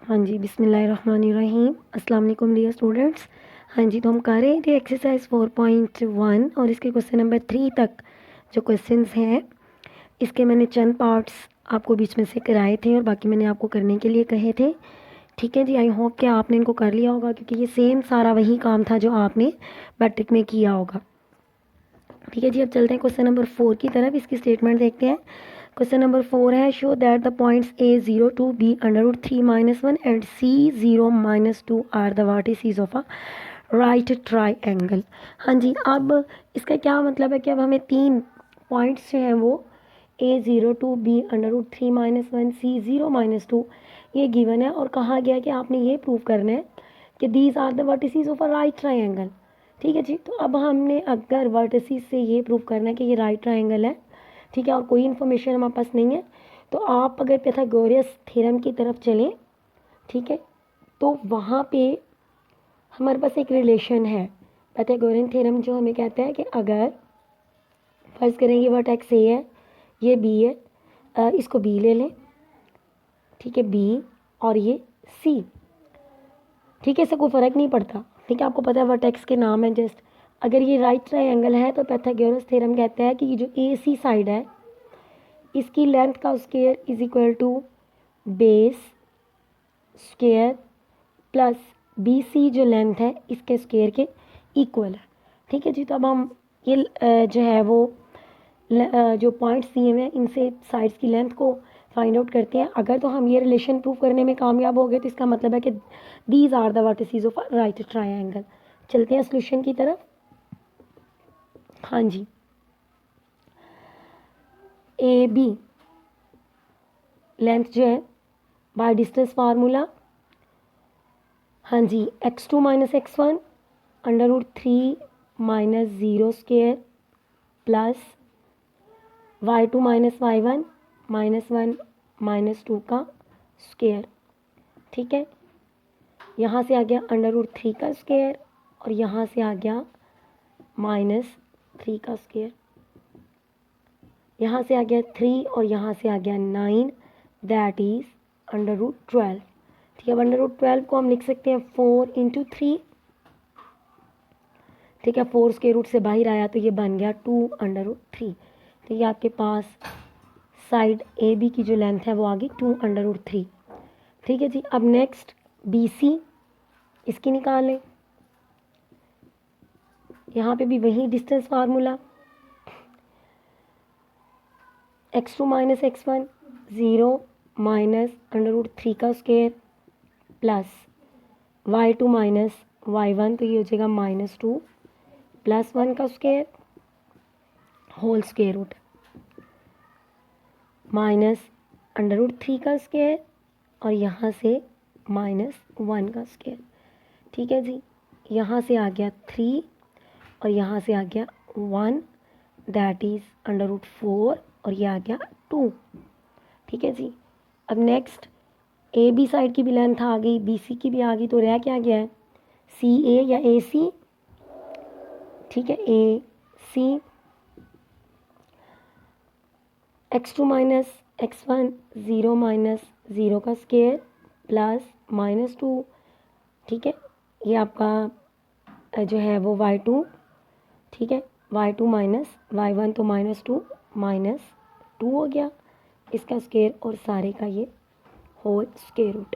हाँ जी, बिस्मिल्लाहिर्रहमानिर्रहीम। अस्सलाम वालेकुम डियर स्टूडेंट्स। हाँ जी, तो हम कर रहे थे एक्सरसाइज 4.1 और इसके क्वेश्चन नंबर 3 तक जो क्वेश्चंस हैं, इसके मैंने चंद पार्ट्स आपको बीच में से कराए थे और बाकी मैंने आपको करने के लिए कहे थे। ठीक है जी, आई होप कि आपने इनको कर लिया होगा, क्योंकि ये सेम सारा वही काम था जो आपने मैट्रिक में किया होगा। ठीक है जी, अब चलते हैं क्वेश्चन नंबर 4 की तरफ। इसकी स्टेटमेंट देखते हैं। क्वेश्चन नंबर 4 है, show that the points A0 to B √3 - 1 and C0 - 2 are the vertices of a right triangle. हाँ जी, अब इसका क्या मतलब है कि अब हमें 3 पॉइंट्स जो हैं वो A0 to B √3 - 1 C0 - 2 ये गिवन है और कहा गया है कि आपने ये प्रूव करना है कि these are the vertices of a right triangle. ठीक है जी, तो अब हमने अगर वर्टिसेस से ये प्रूव करना है कि ये राइट ट्राइंगल है, ठीक है, और कोई इन्फॉर्मेशन हमारे पास नहीं है, तो आप अगर पाइथागोरस थ्योरम की तरफ चलें, ठीक है, तो वहाँ पे हमारे पास एक रिलेशन है। पाइथागोरियन थ्योरम जो हमें कहता है कि अगर फर्ज करें ये वर्टेक्स ए है, ये बी है, इसको बी ले लें, ठीक है, बी और ये सी, ठीक है, इससे कोई फ़र्क नहीं पड़ता। ठीक है, आपको पता है वर्टेक्स के नाम है जस्ट। अगर ये राइट ट्राइंगल है तो पाइथागोरस थ्योरम कहता है कि ये जो ए सी साइड है, इसकी लेंथ का square is equal to base square plus B C जो लेंथ है इसके स्क्वायर के इक्वल है। ठीक है जी, तो अब हम ये जो है वो जो पॉइंट्स दिए हुए हैं इनसे साइड्स की लेंथ को फाइंड आउट करते हैं। अगर तो हम ये रिलेशन प्रूव करने में कामयाब हो गए तो इसका मतलब है कि these are the vertices of a right triangle. चलते हैं सोल्यूशन की तरफ। हाँ जी, ए बी लेंथ जो है बाय डिस्टेंस फार्मूला, हाँ जी, x2 - x1 √3 - 0 square plus y2 - y1 -1 - 2 का स्क्वायर। ठीक है, यहाँ से आ गया √3 का स्क्वायर और यहाँ से आ गया -3 का स्क्वायर। यहाँ से आ गया 3 और यहाँ से आ गया 9, दैट इज़ √12। ठीक है, अब √12 को हम लिख सकते हैं 4 × 3। ठीक है, 4 स्क्वायर रूट से बाहर आया तो ये बन गया 2 √3। तो ये आपके पास साइड ए बी की जो लेंथ है वो आ गई 2 √3। ठीक है जी, अब नेक्स्ट बी सी, इसकी निकाल लें। यहाँ पे भी वही डिस्टेंस फार्मूला, x2 - x1 0 √3 का स्क्वायर प्लस y2 - y1, तो ये हो जाएगा -2 प्लस 1 का स्क्वायर होल स्क्वायर रूट -√3 का स्क्वायर और यहाँ से -1 का स्क्वायर। ठीक है जी, यहाँ से आ गया 3 और यहाँ से आ गया 1, दैट इज़ √4 और ये आ गया 2। ठीक है जी, अब नेक्स्ट ए बी साइड की भी लेंथ आ गई, बी सी की भी आ गई, तो रह क्या गया है सी ए या ए सी। ठीक है, ए सी x2 - x1 0 - 0 का स्क्वायर प्लस -2। ठीक है, ये आपका जो है वो y2, ठीक है, y2 - y1 तो -2 -2 हो गया इसका स्क्वायर और सारे का ये होल स्क्वायर रूट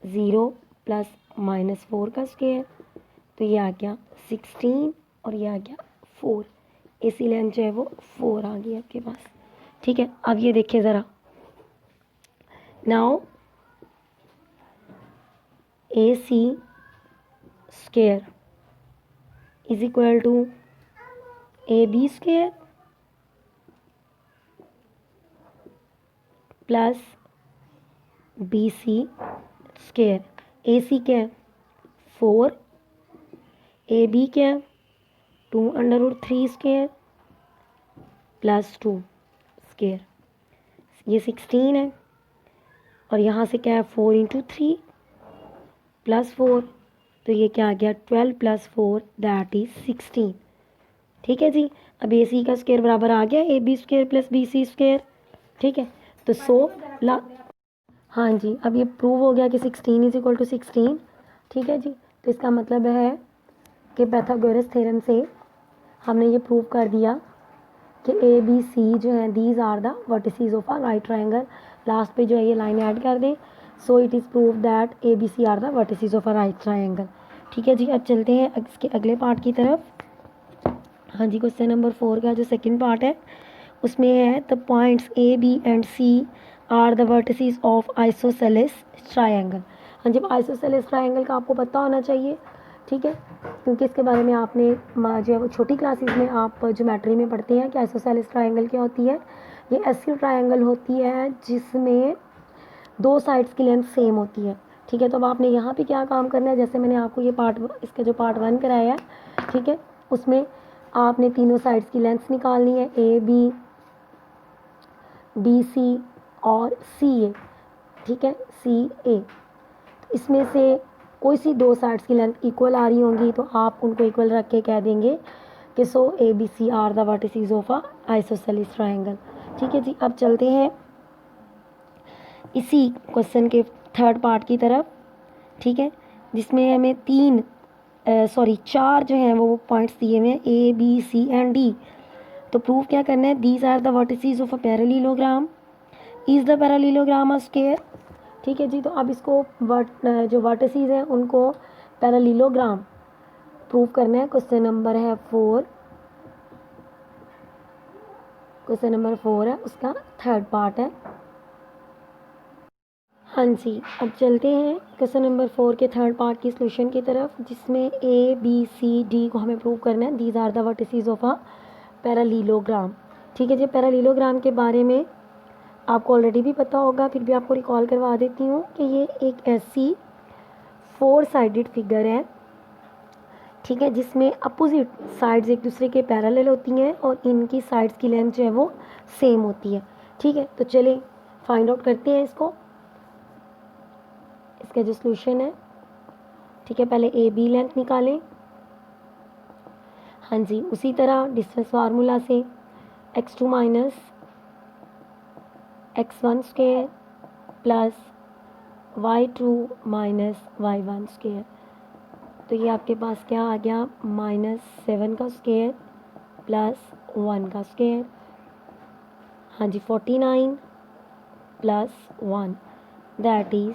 0 प्लस -4 का स्क्वायर, तो ये आ गया 16 और ये आ गया 4। इसी लेंथ जो है वो 4 आ गई आपके पास। ठीक है, अब ये देखिए ज़रा, now A C square is equal to A B square plus B C square. A C क्या है 4, ए बी क्या है 2 √3 स्क्वायर प्लस 2 स्क्वायर, ये 16 है और यहाँ से क्या है 4 × 3 प्लस 4, तो ये क्या आ गया 12 प्लस 4 दैट इज़ 16। ठीक है जी, अब ए सी का स्क्वायर बराबर आ गया A B square plus B C square. ठीक है, तो 100 ला हाँ जी, अब ये प्रूव हो गया कि 16 इज इक्वल टू 16। ठीक है जी, तो इसका मतलब है कि पाइथागोरस थ्योरम से हमने ये प्रूव कर दिया कि ए बी सी जो है these are the vertices of a right triangle. Last पे जो है ये लाइन ऐड कर दें, so it is prove that A B C are the vertices of a right triangle. ठीक है जी, अब चलते हैं इसके अगले पार्ट की तरफ। हाँ जी, क्वेश्चन नंबर 4 का जो सेकंड पार्ट है उसमें है the points A B and C are the vertices of isosceles triangle. हाँ जी, आइसोसेलेस ट्रायंगल का आपको पता होना चाहिए। ठीक है, क्योंकि इसके बारे में आपने जो है वो छोटी क्लासेस में आप ज्योमेट्री में पढ़ते हैं कि आइसोसेलेस ट्रायंगल क्या होती है। ये ऐसी ट्रायंगल होती है जिसमें दो साइड्स की लेंथ सेम होती है। ठीक है, तो अब आपने यहाँ पे क्या काम करना है, जैसे मैंने आपको ये इसका जो पार्ट 1 कराया है, ठीक है, उसमें आपने तीनों साइड्स की लेंथ्स निकालनी है, ए बी, बी सी और सी ए। ठीक है, सी ए, इसमें से कोई सी दो साइड्स की लेंथ इक्वल आ रही होंगी तो आप उनको इक्वल रख के कह देंगे कि so A B C are the vertices of a isosceles triangle. ठीक है जी, अब चलते हैं इसी क्वेश्चन के थर्ड पार्ट की तरफ। ठीक है, जिसमें हमें चार जो हैं वो पॉइंट्स दिए हुए हैं, A B C and D. तो प्रूव क्या करना है, these are the vertices of a parallelogram, is the parallelogram a square. ठीक है जी, तो अब इसको जो वर्टिसेस हैं उनको पैरेललोग्राम प्रूव करना है। क्वेश्चन नंबर है 4, क्वेश्चन नंबर 4 है, उसका थर्ड पार्ट है। हाँ जी, अब चलते हैं क्वेश्चन नंबर 4 के थर्ड पार्ट की सॉल्यूशन की तरफ, जिसमें ए बी सी डी को हमें प्रूव करना है। These are the vertices of a parallelogram. ठीक है जी, पैरेललोग्राम के बारे में आपको ऑलरेडी भी पता होगा, फिर भी आपको रिकॉल करवा देती हूँ कि ये एक ऐसी 4 साइडेड फिगर है। ठीक है, जिसमें अपोजिट साइड्स एक दूसरे के पैरेलल होती हैं और इनकी साइड्स की लेंथ जो है वो सेम होती है। ठीक है, तो चलिए फाइंड आउट करते हैं इसको, इसका जो सॉल्यूशन है। ठीक है, पहले ए बी लेंथ निकालें। हाँ जी, उसी तरह डिस्टेंस फार्मूला से x2 minus x1 square plus y2 minus y1 square, तो ये आपके पास क्या आ गया, -7 का स्क्वायर प्लस 1 का स्क्वायर। हाँ जी, 49 plus 1 that is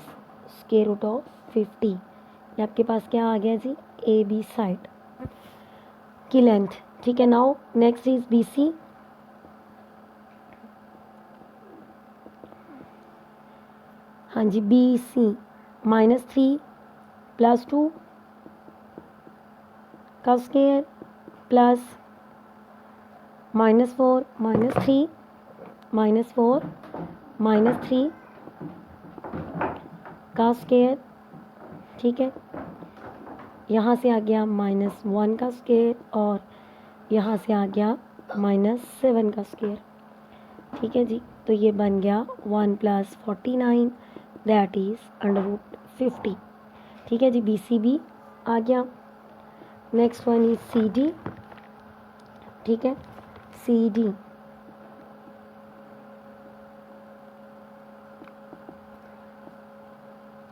square root of 50। ये आपके पास क्या आ गया जी, ए बी साइड की लेंथ। ठीक है, now next is B C. हाँ जी, बी सी -3 प्लस 2 का स्क्वायर प्लस -4 -3 -4 -3 का स्क्वायर। ठीक है, यहाँ से आ गया -1 का स्क्वायर और यहाँ से आ गया -7 का स्क्वायर। ठीक है जी, तो ये बन गया 1 + 49 दैट इज़ √50। ठीक है जी, बी सी भी आ गया। Next one is C D. ठीक है, सी डी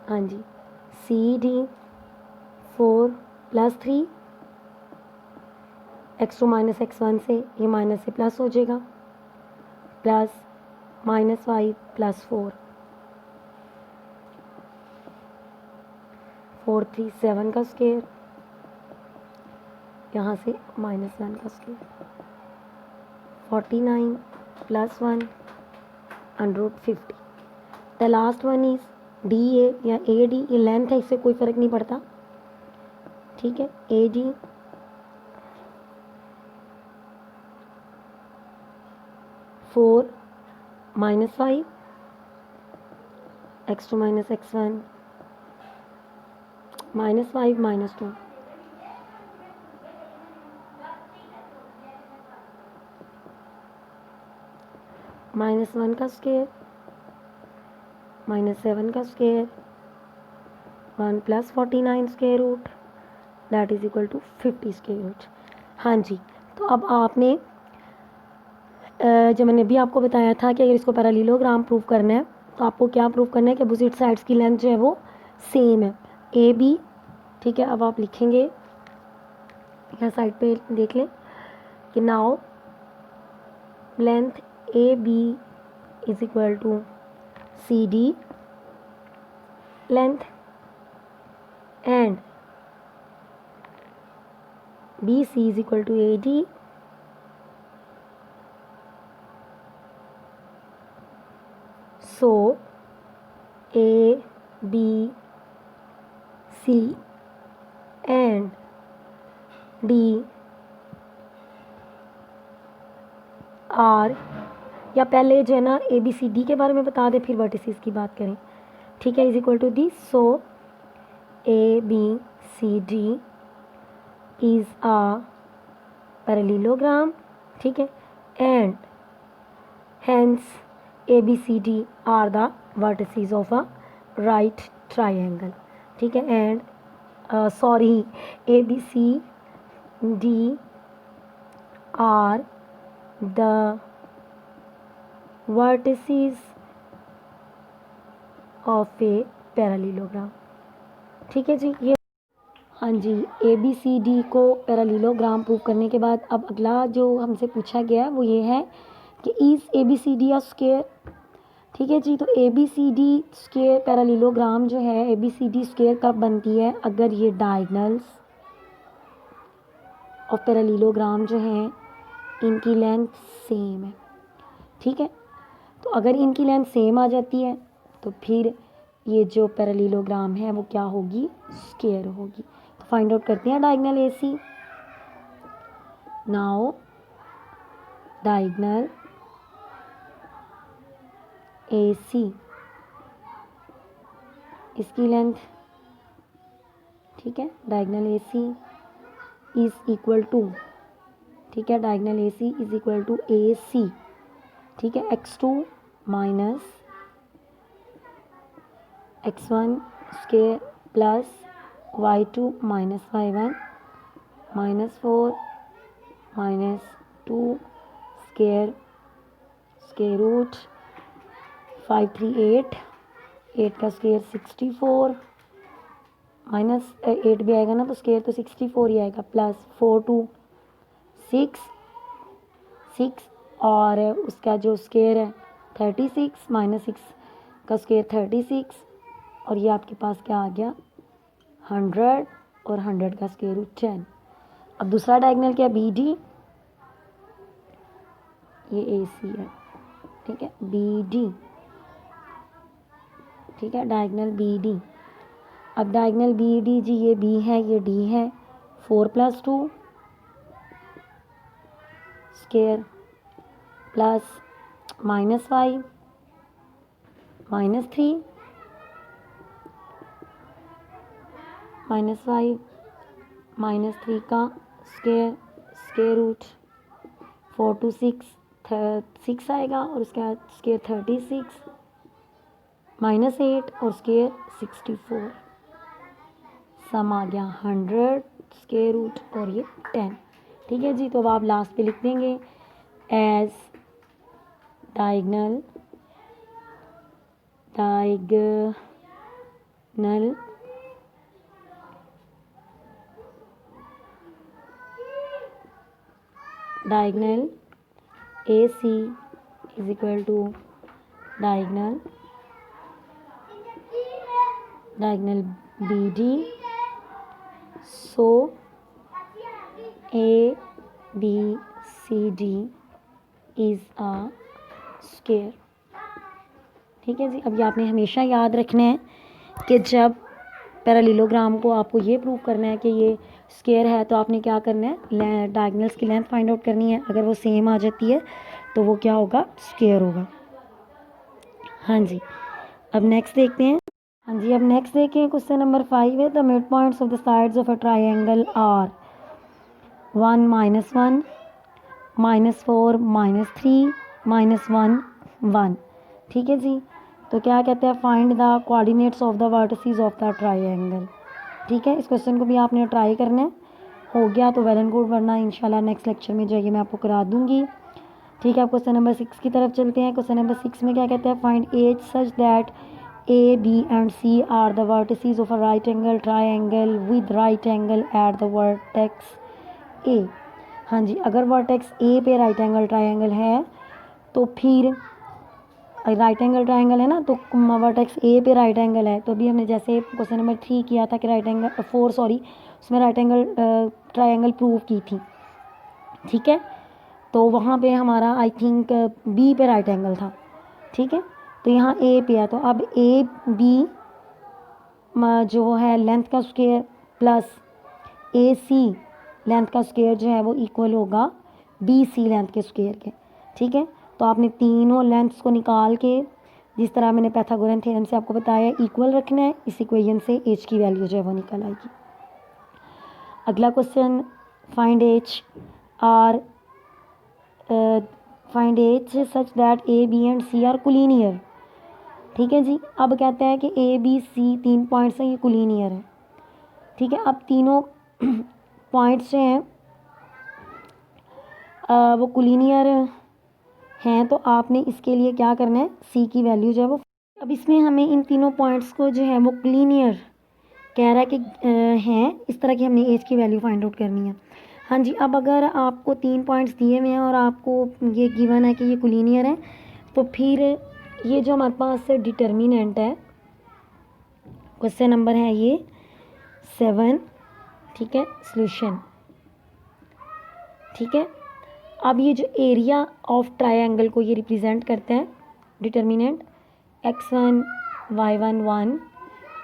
हाँ जी, C D 4 + 3, x2 minus x1 से ये माइनस से प्लस हो जाएगा, प्लस -5 + 4 4 3 7 का स्क्वायर, यहाँ से -1 का square, 49 + 1 √50। The last one is D A या ए डी, ये लेंथ है, इससे कोई फ़र्क नहीं पड़ता। ठीक है, A D 4 -5 x2 minus x1 -5 -2 -1 का स्क्वायर -7 का square 1 + 49 square root that is equal to 50 square root. हाँ जी, तो अब आपने जो मैंने अभी आपको बताया था कि अगर इसको पैरेललोग्राम प्रूव करना है तो आपको क्या प्रूव करना है कि अपोजिट साइड्स की लेंथ जो है वो सेम है, ए बी। ठीक है, अब आप लिखेंगे यहाँ साइड पे देख लें कि now length A B is equal to C D length and B C is equal to A D. So A, B, C and D are, या पहले जो है ना ए बी सी डी के बारे में बता दें फिर वर्टिसेस की बात करें। ठीक है, is equal to the. So A B C D is a parallelogram. ठीक है, and hence ABCD are the vertices of a right triangle। ठीक है, and sorry ABCD are the vertices of a parallelogram। ठीक है जी, ये हाँ जी ABCD को parallelogram prove करने के बाद अब अगला जो हमसे पूछा गया वो ये है कि इज ABCD अ स्क्वायर। ठीक है जी, तो ABCD स्क्वायर पैरेललोग्राम जो है ABCD स्क्वायर कब बनती है, अगर ये डायगनल्स और पैरेललोग्राम जो हैं इनकी लेंथ सेम है। ठीक है, तो अगर इनकी लेंथ सेम आ जाती है तो फिर ये जो पैरेललोग्राम है वो क्या होगी, स्क्वायर होगी। तो फाइंड आउट करते हैं diagonal AC। Now diagonal AC इसकी लेंथ, ठीक है, diagonal AC is equal to, ठीक है, diagonal AC is equal to AC। ठीक है, x2 minus x1 square plus y2 minus y1 minus 4 minus 2 square square root 5 3 8, 8 का स्क्वायर 64 माइनस 8 भी आएगा ना तो स्क्वायर तो 64 ही आएगा, प्लस 4 2 6 6 और उसका जो स्क्वायर है 36 माइनस 6 का स्क्वायर 36 और ये आपके पास क्या आ गया 100 और 100 का स्क्वायर रूट 10। अब दूसरा डायगोनल क्या BD, ये AC है। ठीक है, BD, ठीक है, डायगोनल BD। अब डायगोनल BD जी ये B है ये D है, 4 + 2 स्क्वायर प्लस -5 -3 -5 -3 का स्क्वायर स्क्वायर रूट 4 2 6 आएगा और उसका स्क्वायर 36 -8 और स्क्वायर 64, सम आ गया 100 स्क्वायर रूट और ये 10। ठीक है जी, तो अब आप लास्ट पे लिख देंगे as diagonal AC is equal to diagonal BD। So ABCD is a square. ठीक है जी, अब ये आपने हमेशा याद रखना है कि जब पैरेललोग्राम को आपको ये प्रूव करना है कि ये स्क्वायर है तो आपने क्या करना है, डायगोनल्स की लेंथ फाइंड आउट करनी है। अगर वो सेम आ जाती है तो वो क्या होगा, स्क्वायर होगा। हाँ जी, अब नेक्स्ट देखते हैं। हाँ जी, अब नेक्स्ट देखें, क्वेश्चन नंबर 5 है the mid points of the sides of a triangle are 1 -1 -4 -3 -1 1। ठीक है जी, तो क्या कहते हैं, find the coordinates of the vertices of the triangle. ठीक है, इस क्वेश्चन को भी आपने ट्राई करना है, हो गया तो वेल एंड गुड, वरना इंशाल्लाह नेक्स्ट लेक्चर में जाइए मैं आपको करा दूंगी। ठीक है, अब क्वेश्चन नंबर 6 की तरफ चलते हैं। क्वेश्चन नंबर 6 में क्या कहते हैं, find as such that A B and C are the vertices of a right angle triangle with right angle at the vertex A. हाँ जी, अगर वर्टेक्स ए पे राइट एंगल ट्राइंगल है तो फिर राइट एंगल ट्राइंगल है ना, तो वर्टेक्स ए पे राइट एंगल है, तो अभी हमने जैसे क्वेश्चन नंबर 3 किया था कि राइट एंगल 4 सॉरी, उसमें राइट एंगल ट्राइंगल प्रूव की थी। ठीक है, तो वहाँ पे हमारा आई थिंक बी पे राइट एंगल था। ठीक है, तो यहाँ ए पे है, तो अब ए बी जो है लेंथ का स्क्वायर प्लस ए सी लेंथ का स्क्वायर जो है वो इक्वल होगा बी सी लेंथ के स्क्वायर के। ठीक है, तो आपने तीनों लेंथ्स को निकाल के जिस तरह मैंने पाइथागोरन थ्योरम से आपको बताया इक्वल रखना है, इस इक्वेशन से एच की वैल्यू जो है वो निकल आएगी। अगला question, find H or find H such that A B and C are collinear. ठीक है जी, अब कहते हैं कि ए बी सी 3 पॉइंट्स हैं, ये कोलिनियर है। ठीक है, अब तीनों पॉइंट्स जो हैं वो कोलिनियर हैं, तो आपने इसके लिए क्या करना है, सी की वैल्यू जो है वो, अब इसमें हमें इन तीनों पॉइंट्स को जो है वो कोलिनियर कह रहा है कि हैं, इस तरह की हमने एज की वैल्यू फाइंड आउट करनी है। हाँ जी, अब अगर आपको 3 पॉइंट्स दिए हुए हैं और आपको ये गिवन है कि ये कोलिनियर है, तो फिर ये जो हमारे पास डिटर्मिनेंट है, क्वेश्चन नंबर है ये 7। ठीक है, सॉल्यूशन। ठीक है, अब ये जो एरिया ऑफ ट्रायंगल को ये रिप्रेजेंट करते हैं, determinant x1 y1 1,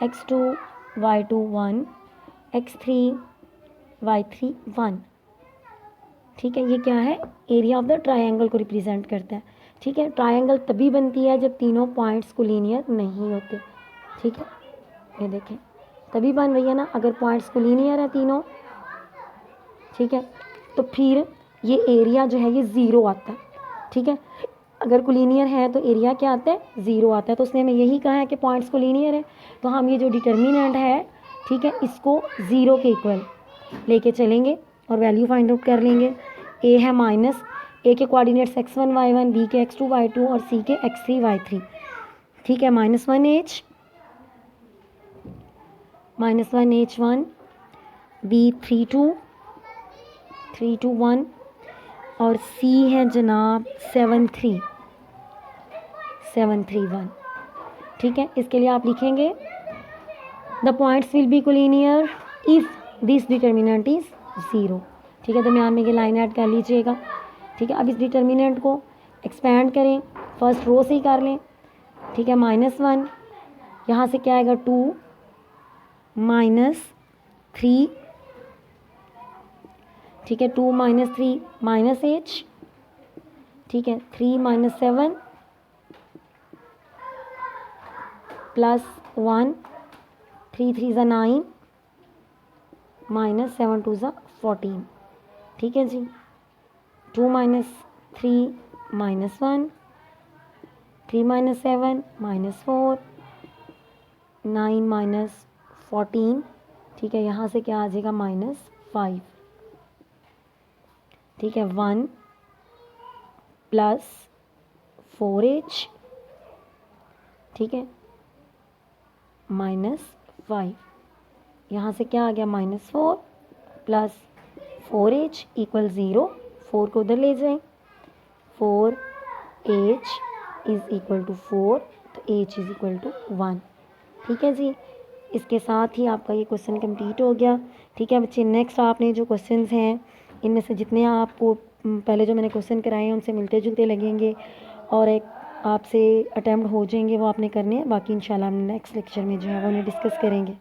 x2 y2 1, x3 y3 1। ठीक है, ये क्या है, एरिया ऑफ द ट्रायंगल को रिप्रेजेंट करता है। ठीक है, ट्रायंगल तभी बनती है जब तीनों पॉइंट्स कोलिनियर नहीं होते। ठीक है, ये देखें तभी बन रही है ना, अगर पॉइंट्स कोलिनियर है तीनों। ठीक है, तो फिर ये एरिया जो है ये ज़ीरो आता है। ठीक है, अगर कोलिनियर है तो एरिया क्या आता है, ज़ीरो आता है। तो उसने हमें यही कहा है कि पॉइंट्स कोलिनियर है, तो हम ये जो डिटर्मिनेंट है, ठीक है, इसको ज़ीरो के इक्वल लेके चलेंगे और वैल्यू फाइंड आउट कर लेंगे। ए है माइनस, ए के कोऑर्डिनेट्स x1 y1, बी के x2 y2 और सी के x3 y3। ठीक है, -1 h1 बी 3 2 1 और सी है जनाब 7 3 1। ठीक है, इसके लिए आप लिखेंगे the points will be collinear if this determinant is zero. ठीक है, दरम्यान में ये लाइन ऐड कर लीजिएगा। ठीक है, अब इस डिटर्मिनेंट को एक्सपेंड करें, फर्स्ट रो से ही कर लें। ठीक है, -1, यहाँ से क्या आएगा 2 -3। ठीक है, 2 -3 -h। ठीक है, 3 -7 +1, 3 3 ज़ा 9 -7 2 ज़ा 14। ठीक है जी, 2 -3 -1, 3 -7 -4, 9 -14। ठीक है, यहाँ से क्या आ जाएगा -5। ठीक है, 1 +4h। ठीक है, -5, यहाँ से क्या आ गया -4 +4h = 0। 4 को उधर ले जाएं, 4h = 4, तो h = 1। ठीक है जी, इसके साथ ही आपका ये क्वेश्चन कंप्लीट हो गया। ठीक है बच्चे, नेक्स्ट आपने जो क्वेश्चंस हैं इनमें से जितने आपको पहले जो मैंने क्वेश्चन कराए हैं उनसे मिलते जुलते लगेंगे और एक आपसे अटैम्प्ट हो जाएंगे, वो आपने करने हैं। बाकी इंशाल्लाह हम नेक्स्ट लेक्चर में जो है वो उन्हें डिस्कस करेंगे।